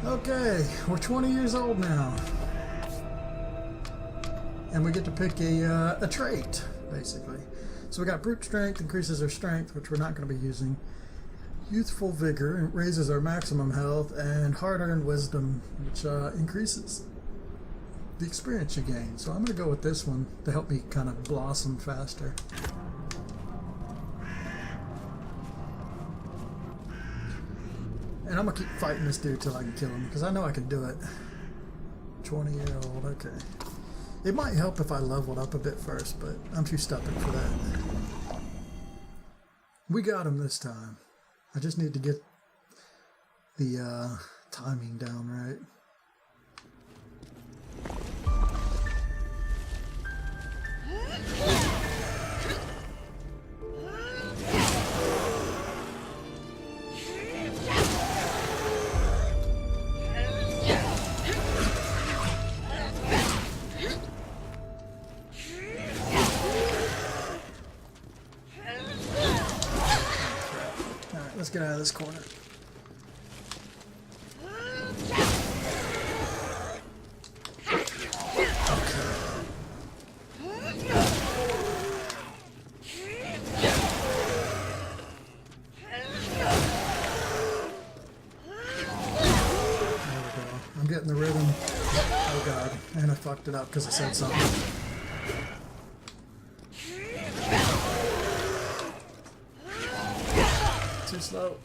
Okay, we're 20 years old now. And we get to pick a trait, basically. So we got brute strength, increases our strength, which we're not going to be using. Youthful vigor raises our maximum health, and hard-earned wisdom, which increases the experience you gain. So I'm going to go with this one to help me kind of blossom faster. And I'm going to keep fighting this dude till I can kill him, because I know I can do it. 20-year-old, okay. It might help if I leveled up a bit first, but I'm too stubborn for that. We got him this time. I just need to get the timing down right. Let's get out of this corner. I'm getting the rhythm. Oh god, and I fucked it up because I said something. Too slow.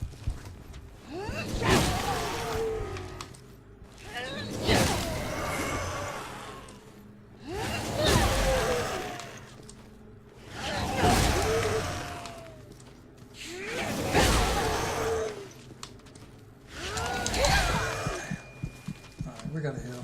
Alright, we gotta heal.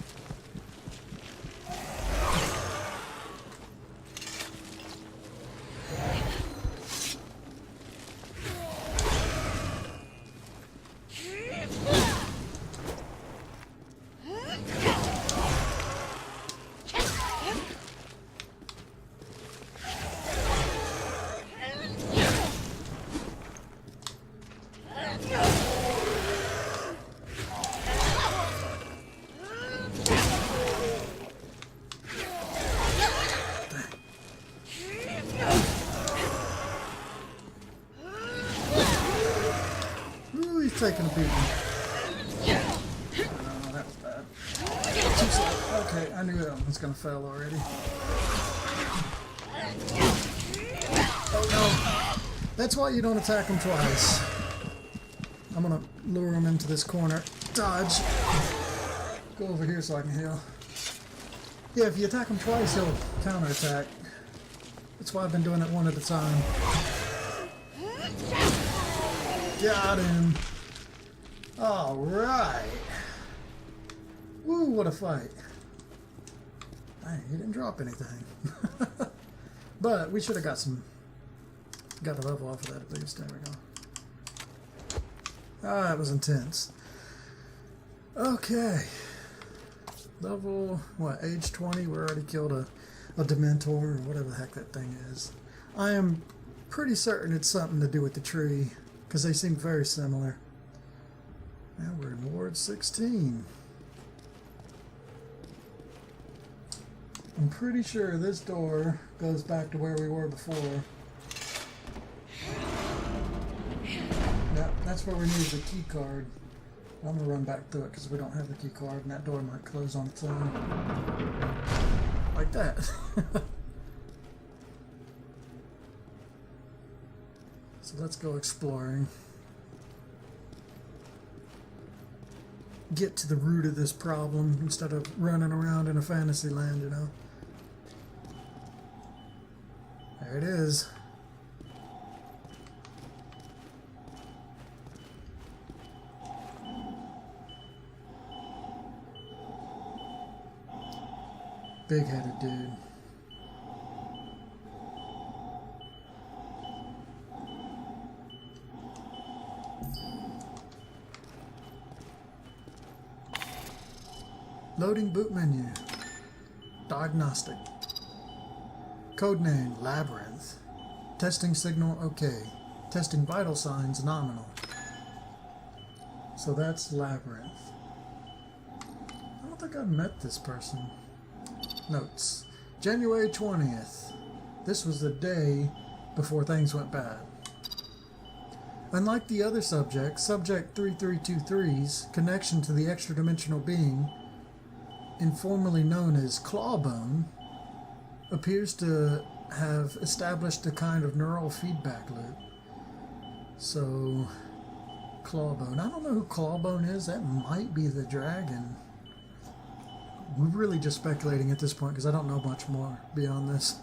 Taking a beating. Oh, that was bad. Too slow. Okay, I knew that one was going to fail already. Oh no! That's why you don't attack him twice. I'm going to lure him into this corner. Dodge. Go over here so I can heal. Yeah, if you attack him twice, he'll counterattack. That's why I've been doing it one at a time. Got him. Alright. Woo, what a fight. Dang, he didn't drop anything. But we should have got a level off of that at least. There we go. Ah, that was intense. Okay. Level, what, age 20? We already killed a Dementor, or whatever the heck that thing is. I am pretty certain it's something to do with the tree, because they seem very similar. Now we're in Ward 16. I'm pretty sure this door goes back to where we were before. Yeah, that's where we need the key card. I'm going to run back through it because we don't have the key card and that door might close on its own. Like that. So let's go exploring. Get to the root of this problem instead of running around in a fantasy land, you know. There it is. Big-headed dude. Loading boot menu. Diagnostic. Codename Labyrinth. Testing signal OK. Testing vital signs nominal. So that's Labyrinth. I don't think I've met this person. Notes. January 20th. This was the day before things went bad. Unlike the other subjects, Subject 3323's connection to the extra-dimensional being, informally known as Clawbone, appears to have established a kind of neural feedback loop. So, Clawbone. I don't know who Clawbone is. That might be the dragon. We're really just speculating at this point because I don't know much more beyond this.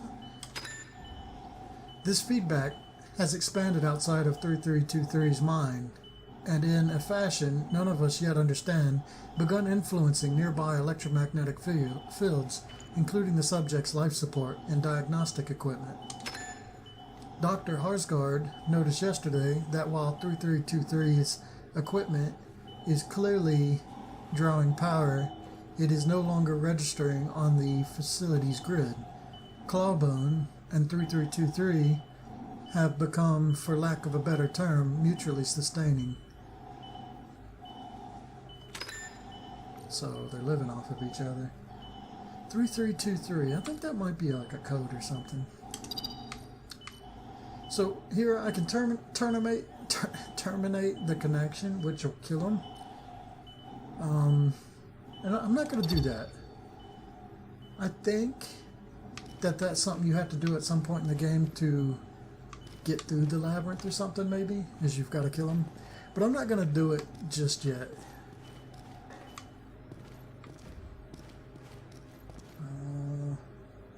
This feedback has expanded outside of 3323's mind, and in a fashion none of us yet understand, begun influencing nearby electromagnetic fields, including the subject's life support and diagnostic equipment. Dr. Harsgaard noticed yesterday that while 3323's equipment is clearly drawing power, it is no longer registering on the facility's grid. Clawbone and 3323 have become, for lack of a better term, mutually sustaining. So they're living off of each other. 3323, I think that might be like a code or something. So here I can terminate the connection, which will kill him. And I'm not going to do that. I think that that's something you have to do at some point in the game to get through the labyrinth or something, maybe, is you've got to kill him. But I'm not going to do it just yet.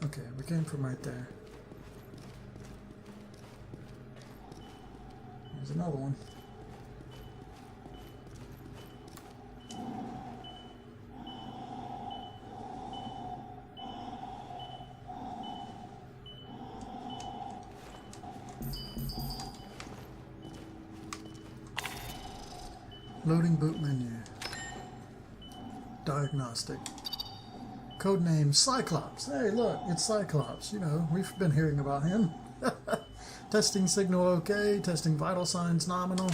Okay, we came from right there. There's another one. Loading boot menu. Diagnostic. Codename Cyclops. Hey, look, it's Cyclops. You know, we've been hearing about him. Testing signal okay. Testing vital signs nominal.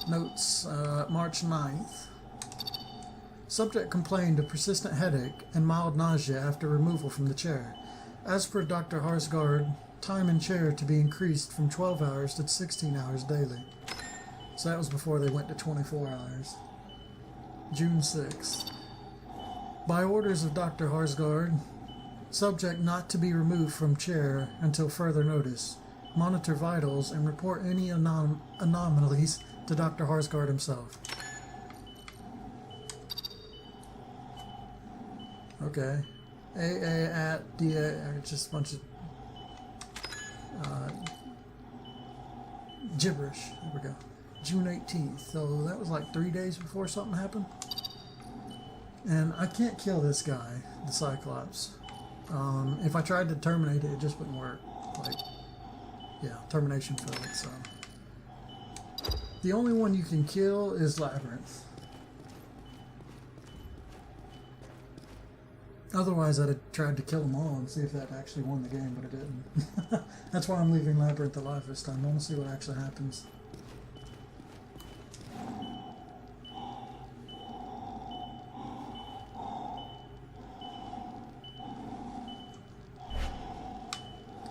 Notes, March 9th. Subject complained of persistent headache and mild nausea after removal from the chair. As per Dr. Harsgaard, time in chair to be increased from 12 hours to 16 hours daily. So that was before they went to 24 hours. June 6th. By orders of Dr. Harsgaard, subject not to be removed from chair until further notice. Monitor vitals and report any anomalies to Dr. Harsgaard himself. Okay. AA at DA, just a bunch of gibberish. There we go. June 18th. So that was like 3 days before something happened. And I can't kill this guy, the Cyclops. If I tried to terminate it, it just wouldn't work. Like, yeah, termination failed. So the only one you can kill is Labyrinth. Otherwise, I'd have tried to kill them all and see if that actually won the game, but it didn't. That's why I'm leaving Labyrinth alive this time. I want to see what actually happens.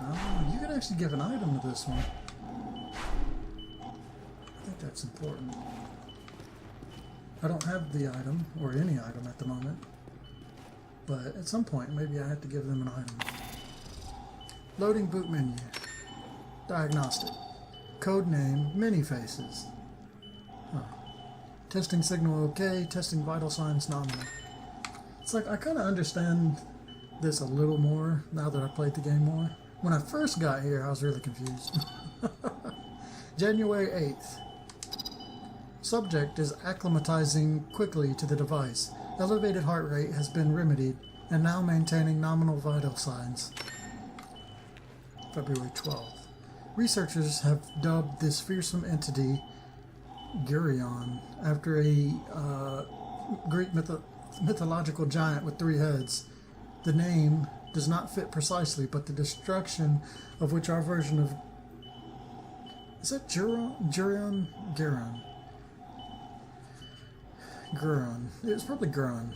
Oh, you can actually give an item to this one. I think that's important. I don't have the item, or any item at the moment. But at some point, maybe I have to give them an item. Loading boot menu. Diagnostic. Codename Many Faces. Huh. Testing signal okay. Testing vital signs nominal. It's like I kind of understand this a little more now that I played the game more. When I first got here, I was really confused. January 8th. Subject is acclimatizing quickly to the device. Elevated heart rate has been remedied and now maintaining nominal vital signs. February 12th. Researchers have dubbed this fearsome entity Gurion after a Greek mythological giant with 3 heads. The name does not fit precisely, but the destruction of which our version of Is that Juron? Guron. It was probably Guron.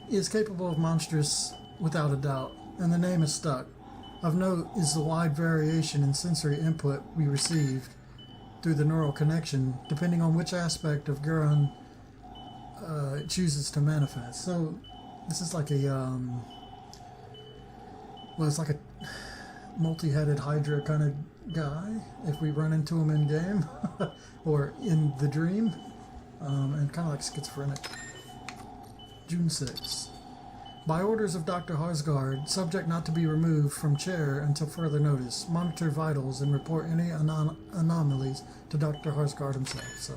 Is capable of monstrous without a doubt, and the name is stuck. Of note is the wide variation in sensory input we received through the neural connection, depending on which aspect of Guron it chooses to manifest. So this is like a well, it's like a multi-headed Hydra kind of guy if we run into him in game or in the dream, and kind of like schizophrenic. June 6th. By orders of Dr. Harsgaard, subject not to be removed from chair until further notice. Monitor vitals and report any anomalies to Dr. Harsgaard himself. So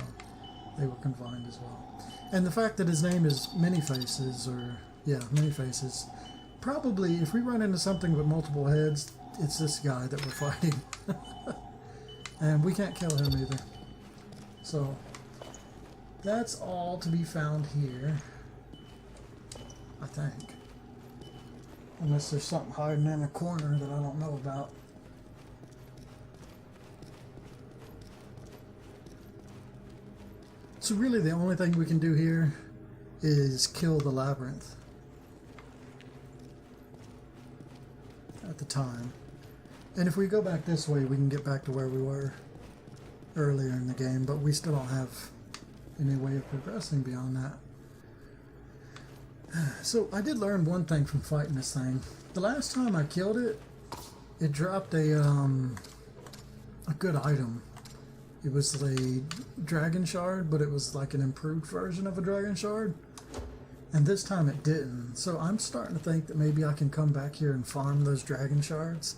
they were confined as well. And the fact that his name is Many Faces, probably if we run into something with multiple heads, it's this guy that we're fighting. And we can't kill him either. So that's all to be found here, I think. Unless there's something hiding in a corner that I don't know about. So really the only thing we can do here is kill the labyrinth at the time. And if we go back this way, we can get back to where we were earlier in the game, but we still don't have any way of progressing beyond that. So I did learn one thing from fighting this thing. The last time I killed it, it dropped a good item. It was a dragon shard, but it was like an improved version of a dragon shard. And this time it didn't. So I'm starting to think that maybe I can come back here and farm those dragon shards.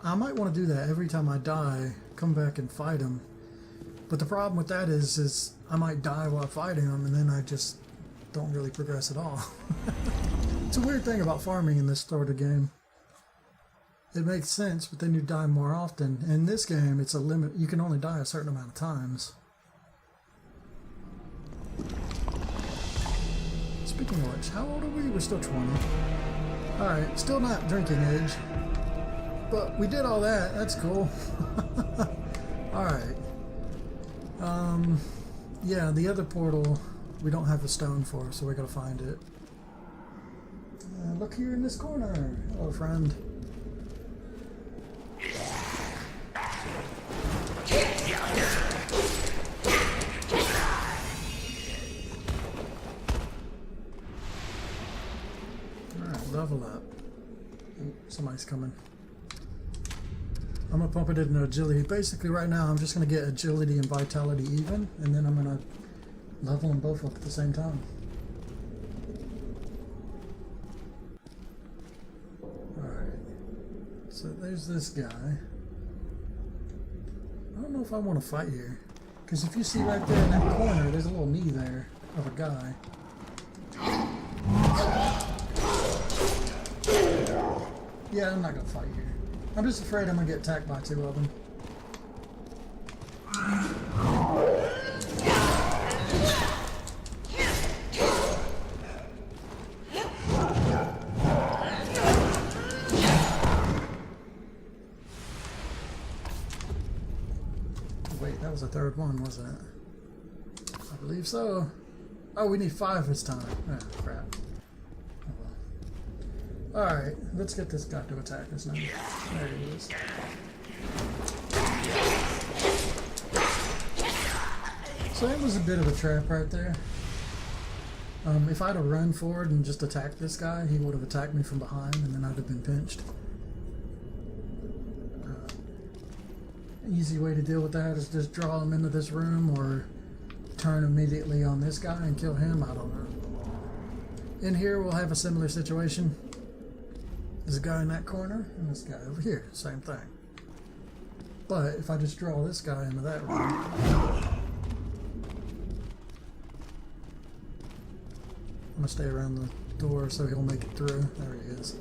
I might want to do that every time I die, come back and fight them. But the problem with that is I might die while fighting them, and then I just don't really progress at all. It's a weird thing about farming in this sort of game. It makes sense, but then you die more often. In this game, it's a limit. You can only die a certain amount of times. Speaking of which, how old are we? We're still 20. Alright, still not drinking age. But we did all that. That's cool. Alright. Yeah, the other portal we don't have a stone for, so we gotta find it. Look here in this corner. Hello, friend. Alright, level up. Ooh, somebody's coming. I'm gonna pump it into agility. Basically, right now, I'm just gonna get agility and vitality even, and then I'm gonna level them both up at the same time. Alright. So there's this guy. I don't know if I want to fight here. Because if you see right there in that corner, there's a little knee there of a guy. Yeah, I'm not going to fight here. I'm just afraid I'm going to get attacked by two of them. Wait, that was the third one, wasn't it? I believe so. Oh, we need 5 this time. Ah, crap. Oh, well. Alright, let's get this guy to attack us now. There he is. So that was a bit of a trap right there. If I'd have run forward and just attacked this guy, he would have attacked me from behind and then I'd have been pinched. Easy way to deal with that is just draw him into this room or turn immediately on this guy and kill him. I don't know. In here we'll have a similar situation. There's a guy in that corner and this guy over here. Same thing. But if I just draw this guy into that room, I'm gonna stay around the door so he'll make it through. There he is.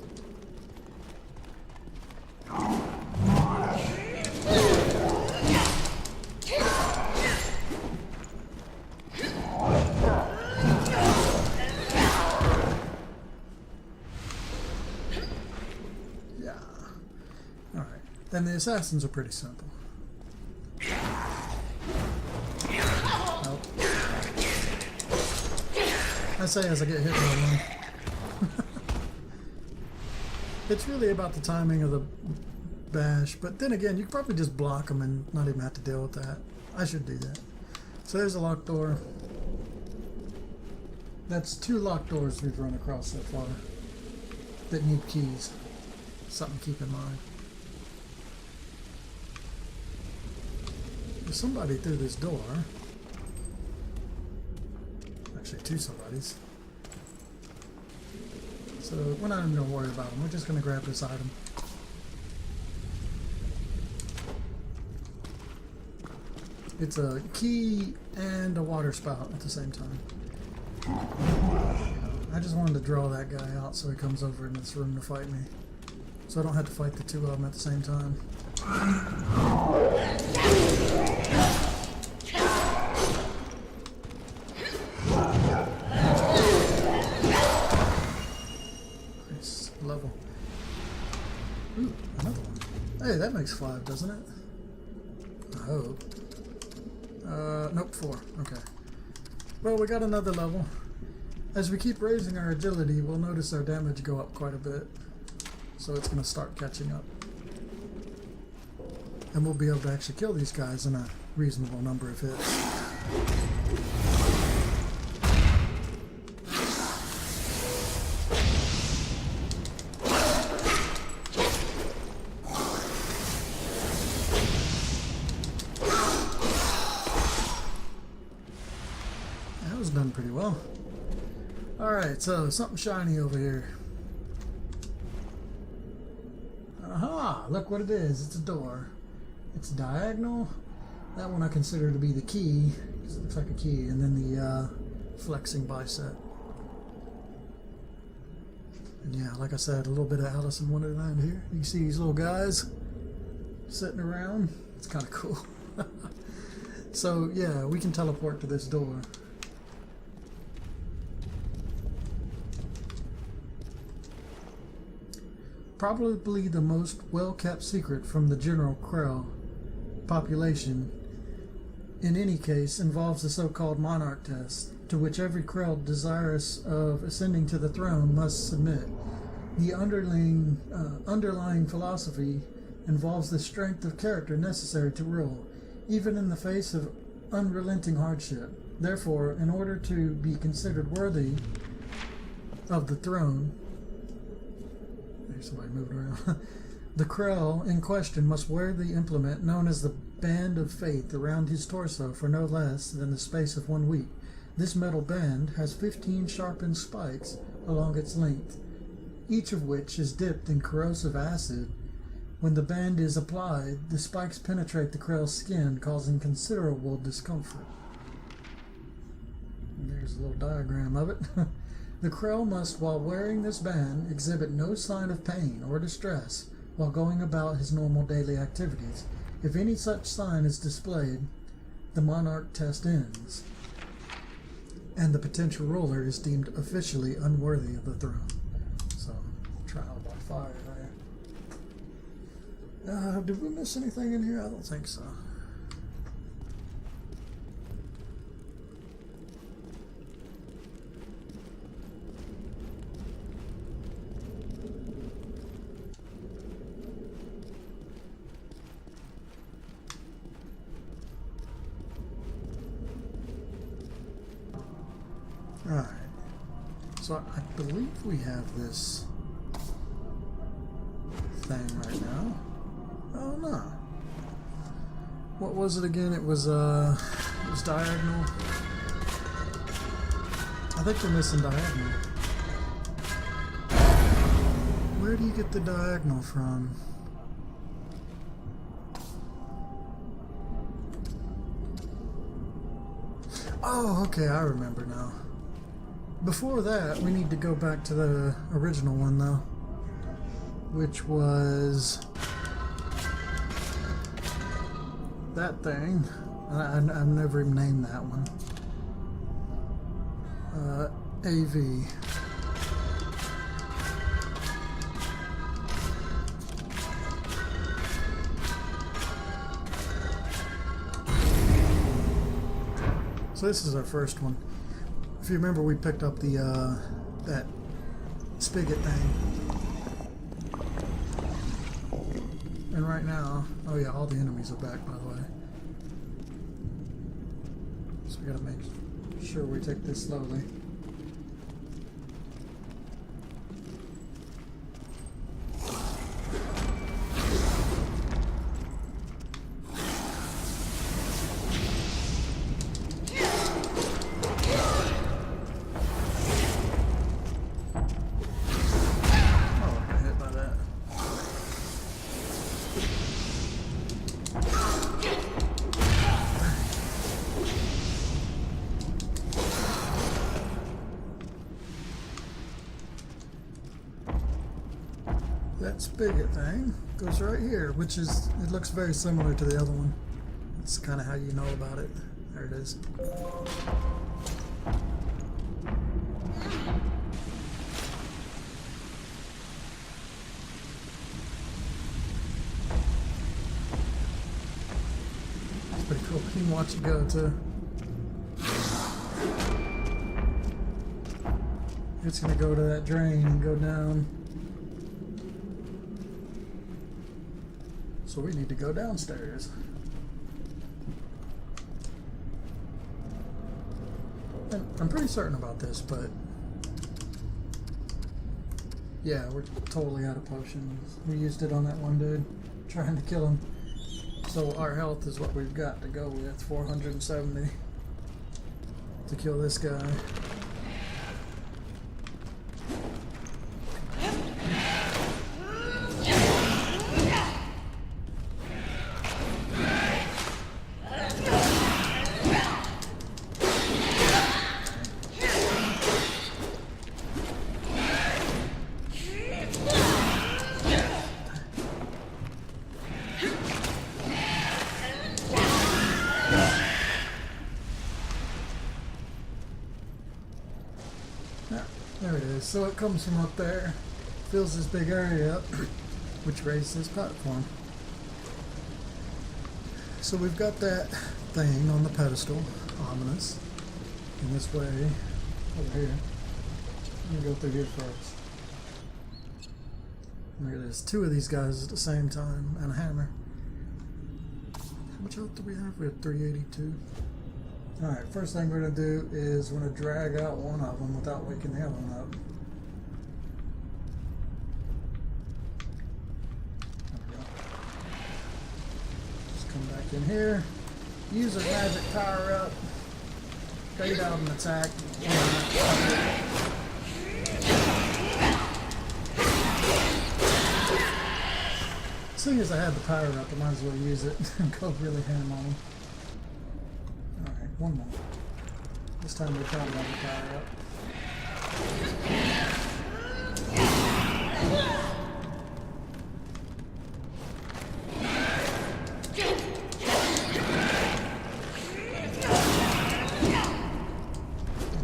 Yeah. Alright. Then the assassins are pretty simple. I say as I get hit by one. It's really about the timing of the bash, but then again, you could probably just block them and not even have to deal with that. I should do that. So there's a locked door. That's 2 locked doors we've run across so far that need keys. Something to keep in mind. There's somebody through this door. Actually, 2 somebodies. So we're not even going to worry about them. We're just going to grab this item. It's a key and a water spout at the same time. I just wanted to draw that guy out so he comes over in this room to fight me. So I don't have to fight the 2 of them at the same time. Nice level. Ooh, another one. Hey, that makes 5, doesn't it? I hope. Nope, 4. Okay. Well, we got another level. As we keep raising our agility, we'll notice our damage go up quite a bit. So it's going to start catching up. And we'll be able to actually kill these guys in a reasonable number of hits. That was done pretty well. Alright, so something shiny over here. Aha! Look what it is. It's a door. It's diagonal. That one I consider to be the key, because it looks like a key, and then the flexing bicep. And yeah, like I said, a little bit of Alice in Wonderland here. You can see these little guys sitting around. It's kind of cool. So yeah, we can teleport to this door. Probably the most well-kept secret from the general Krell population, in any case, involves the so-called monarch test, to which every Krell desirous of ascending to the throne must submit. The underlying philosophy involves the strength of character necessary to rule, even in the face of unrelenting hardship. Therefore, in order to be considered worthy of the throne, somebody moving around. The Krell in question must wear the implement known as the Band of Faith around his torso for no less than the space of 1 week. This metal band has 15 sharpened spikes along its length, each of which is dipped in corrosive acid. When the band is applied, the spikes penetrate the Krell's skin, causing considerable discomfort. And there's a little diagram of it. The Krell must, while wearing this band, exhibit no sign of pain or distress while going about his normal daily activities. If any such sign is displayed, the monarch test ends, and the potential ruler is deemed officially unworthy of the throne. So, trial by fire there. Did we miss anything in here? I don't think so. Alright, so I believe we have this thing right now. Oh no. What was it again? It was diagonal. I think we're missing diagonal. Where do you get the diagonal from? Oh, okay, I remember now. Before that, we need to go back to the original one, though, which was that thing. I've never even named that one. AV. So this is our first one. If If you remember, we picked up the that spigot thing. And right now, oh yeah, all the enemies are back, by the way. So we gotta make sure we take this slowly. That spigot thing goes right here, which is, it looks very similar to the other one. That's kind of how you know about it. There it is. It's pretty cool. You can watch it go too. It's gonna go to that drain and go down. So we need to go downstairs. And I'm pretty certain about this, but yeah, we're totally out of potions. We used it on that one dude, trying to kill him. So our health is what we've got to go with, 470 to kill this guy. There it is. So it comes from up there, fills this big area up, which raises this platform. So we've got that thing on the pedestal, ominous, in this way, over here. Let me go through here first. Look at this, 2 of these guys at the same time, and a hammer. How much health do we have? We have 382. Alright, first thing we're going to do is we're going to drag out one of them without waking the other one up. There we go. Just come back in here. Use a magic power up. Fade out an attack. Seeing as I had the power up, I might as well use it and go really ham on them. One more. This time we probably have the power up.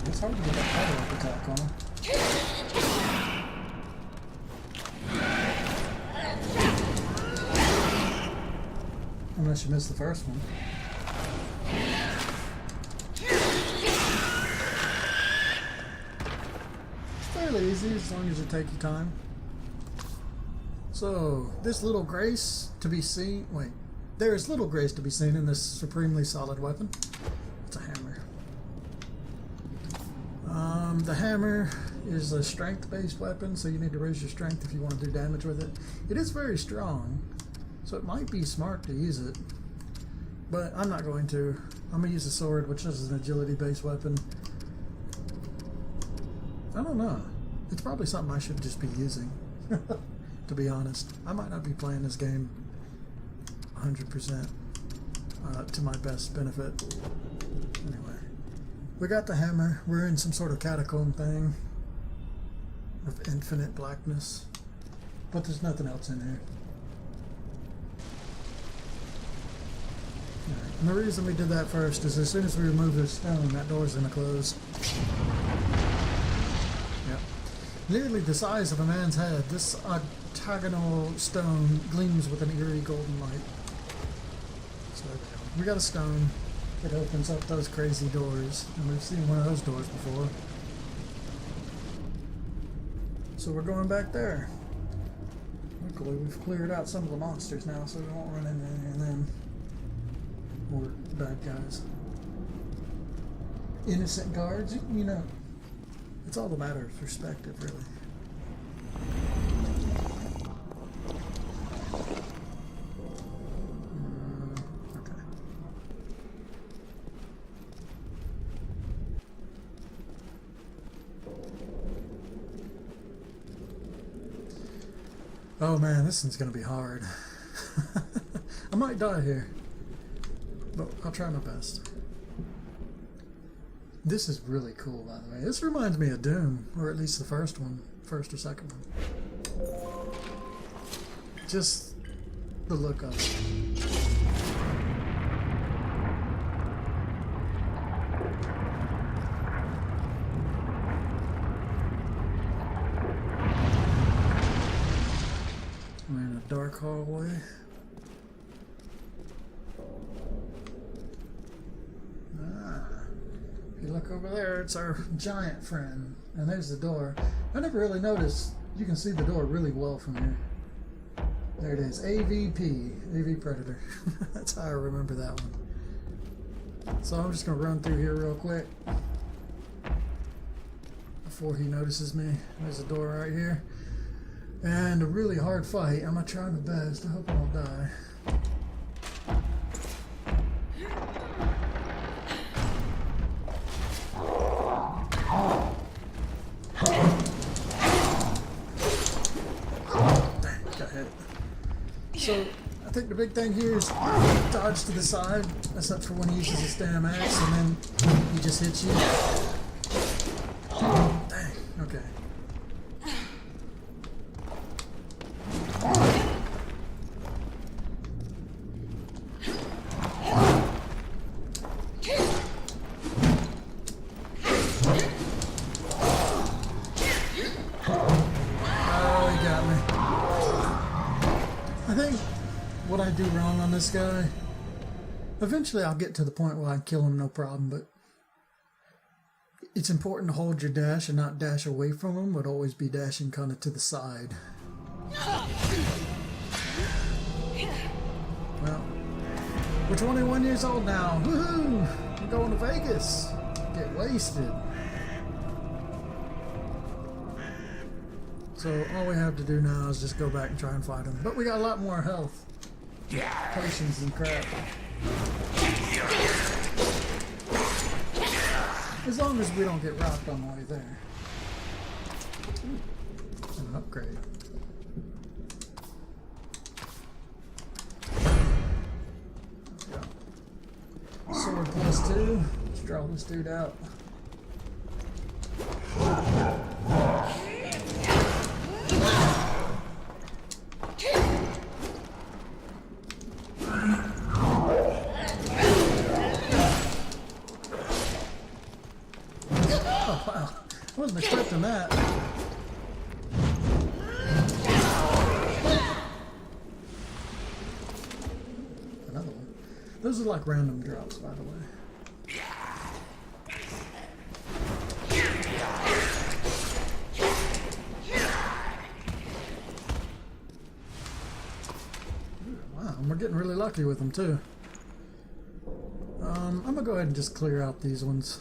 It's hard to get that power up attack on him. Unless you missed the first one. Fairly easy as long as you take your time. So this little grace to be seen, wait, there is little grace to be seen in this supremely solid weapon. It's a hammer. The hammer is a strength-based weapon, so you need to raise your strength if you want to do damage with it. It is very strong, so it might be smart to use it, but I'm not going to. I'm going to use a sword, which is an agility-based weapon. I don't know. It's probably something I should just be using, to be honest. I might not be playing this game 100% to my best benefit. Anyway, we got the hammer. We're in some sort of catacomb thing of infinite blackness, but there's nothing else in here. Right. And the reason we did that first is as soon as we remove this stone, that door's going to close. Nearly the size of a man's head, this octagonal stone gleams with an eerie golden light. So we got a stone. It opens up those crazy doors, and we've seen one of those doors before. So we're going back there. Luckily, we've cleared out some of the monsters now, so we won't run into any of them. Or bad guys. Innocent guards, you know. It's all a matter of perspective, really. Okay. Oh man, this one's gonna be hard. I might die here, but I'll try my best. This is really cool, by the way. This reminds me of Doom, or at least the first or second one. Just the look of it. We're in a dark hallway. If you look over there, it's our giant friend. And there's the door. I never really noticed. You can see the door really well from here. There it is. AVP. AV Predator. That's how I remember that one. So I'm just going to run through here real quick before he notices me. There's a door right here. And a really hard fight. I'm going to try my best. I hope I don't die. So, I think the big thing here is dodge to the side, except for when he uses his damn axe, and then he just hits you. Dang, okay. What I do wrong on this guy, eventually I'll get to the point where I kill him no problem, but it's important to hold your dash and not dash away from him, but always be dashing kind of to the side. Well, we're 21 years old now. Woohoo! We're going to Vegas. Get wasted. So all we have to do now is just go back and try and fight him. But we got a lot more health. Potions and crap. As long as we don't get rocked on the way there. Ooh, an upgrade. Sword +2. Let's draw this dude out. I wasn't expecting that. Another one. Those are like random drops, by the way. Wow, and we're getting really lucky with them too. I'm gonna go ahead and just clear out these ones.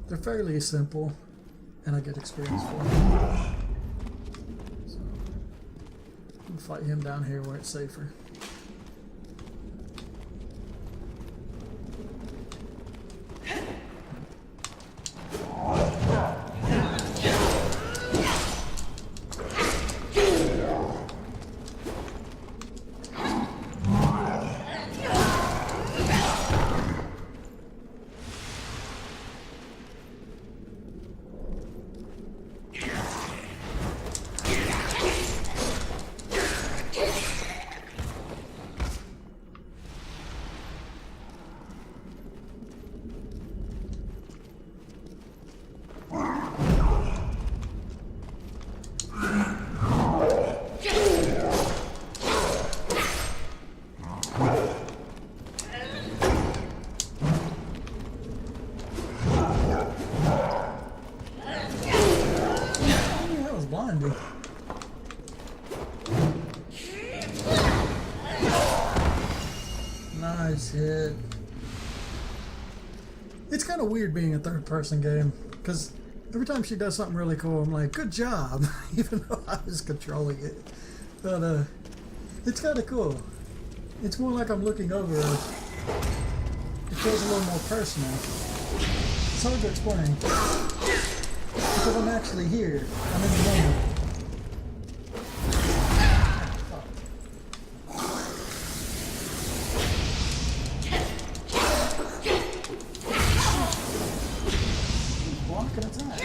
They're fairly simple. And I get experience for him. So, I'll fight him down here where it's safer. behind me. Nice hit. It's kind of weird being a third-person game, because every time she does something really cool, I'm like, good job, even though I was controlling it. But it's kind of cool. It's more like I'm looking over her. It feels a little more personal. It's hard to explain. Because I'm actually here. I'm in the moment. He's blocking attacks.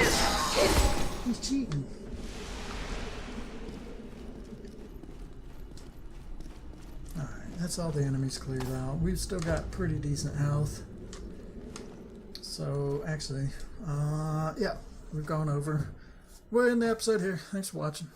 He's cheating. That's all the enemies cleared out. We've still got pretty decent health. So, actually, yeah, we've gone over. We're in the episode here. Thanks for watching.